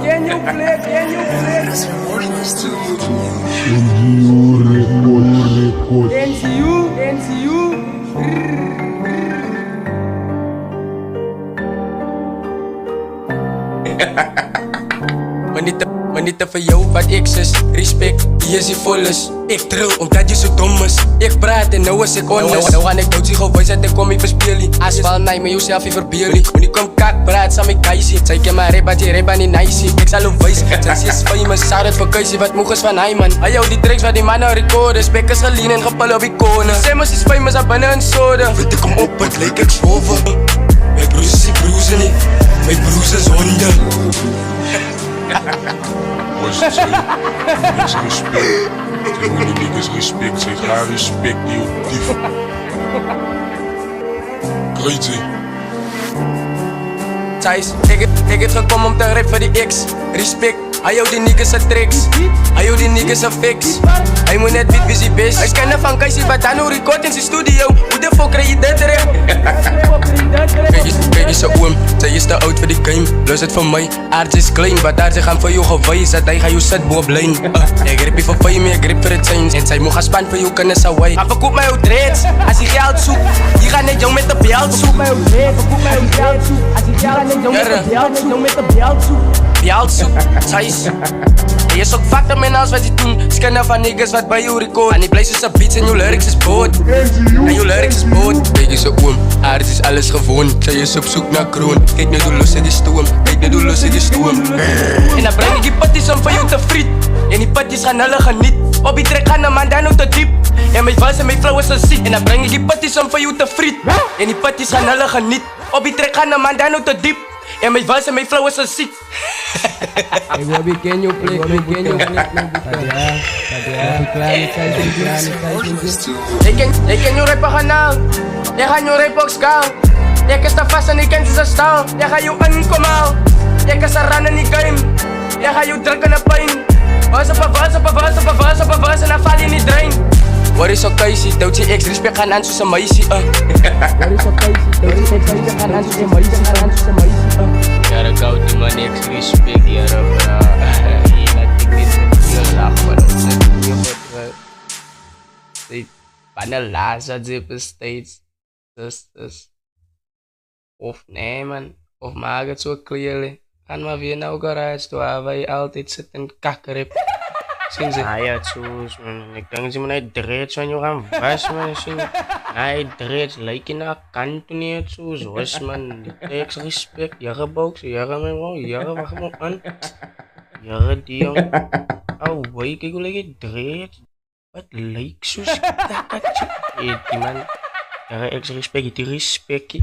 Can you play? NCU. Manieten voor jou wat ik is. Respect, die is die volles. Ik trill omdat je zo dom is. Ik praat en nou is ik honest. Nou gaan ik dood zich op wijs dat ik kom ik verspeel je. Asfalt, nee, maar jezelf je verbeel je. Wanneer kom kak, praat samen keisie. Zij ken maar rap, je rap niet nice. Ik zal op wijs, zij is famous. Zou het voor keisie, wat moeg is van hij man. Hij jou die tricks waar die mannen recorden. Spekkers gelien en gepullen op iconen. Simmers is famous, aan binnen een soda. Weet ik kom op, het leek ik schoven. Mijn broers is die broezen niet. Mijn broers is honden. Was het zo? Niks respect. Zij houden niks respect. Zij gaan respect die op dief. Crazy. Thijs, ik heb gekomen om te rap voor die X. Respect, hij jou die niggas zijn tricks. Hij jou die niggas zijn fix. Hij moet net weten wie ze best. Hij is kennen van Kaisie, wat dan hoe record in zijn studio. Hoe de fuck krijg je dit rap? Kijk eens zo oom, zij is te oud voor die game. Luister het van mij, aard is klein. Wat daar ze gaan voor jou gewijs, dat hij gaat jou set boven lijn. Ik grip je voor fame, ik grip voor het zijn. En zij moet gaan span voor jou, kunnen ze wij. Maar verkoop mij jouw dreads, als je geld zoekt. Die gaan net jou met de belt zoeken. Verkoop mij jouw geld zoekt, als je geld net jou met de belt zoeken. Belt zoeken, Thijs. Je is ook vakker met alles wat je doet. Scannen van niggas wat bij jou record. En die blijft tussen beats en jouw lyrics is boot. En jouw lyrics is boot. Kijk eens zo oom, aard is alles gewoon. Zij is op zoek naar kroon. Kijk nu hoe los in die stoom. Kijk nu hoe los in die stoom. En dan breng ik die patties om voor jou te friet. En die patties gaan hulle geniet. Op die trek gaan de man dan ook te diep. En mijn vals en mijn flow is zo ziek. En dan breng ik die patties om voor jou te friet. En die patties gaan hulle geniet. Op die trek gaan de man dan ook te diep. En mijn vals en mijn flow is zo ziek. Hey Bobby, can you play? Ik ken jou rappen kanaal. Ik ga jou rappen ook schaal. Ik is te vast en ik ken ze staan. Ik ga jou inkomen. Ik is er aan in die game. Ik ga jou drukken naar pijn. Was op en dan val je niet drain. Waar is ook Kaisie? Dood je ex, respect gaan aan zo'n meisje. Waar is ook Kaisie? Dood je ex, respect gaan aan zo'n meisje. Ja, dan koud die man niks respect hierop. Hier laat ik dit heel lachen, maar dat is niet goed. Steeds panelaas dat ze steeds. Dus. Of nee man, of maak het zo clearly. Gaan maar weer naar garage toe waar je altijd zit en kakkerip. Zien ze? Ah ja, tjoes man. Ik denk dat ze me naar dreads van jou gaan was man. Zien ze? Nee, dreads lijkt je naar kant toen je het zo was man. Tekst respect. Jere box, jere mijn bro, jere wacht me aan. Jere die jong. Oh wait, kijk hoe lijkt je dreads. Wat lijkt zo stakkertje. Die man. Jere ex respect, die respect.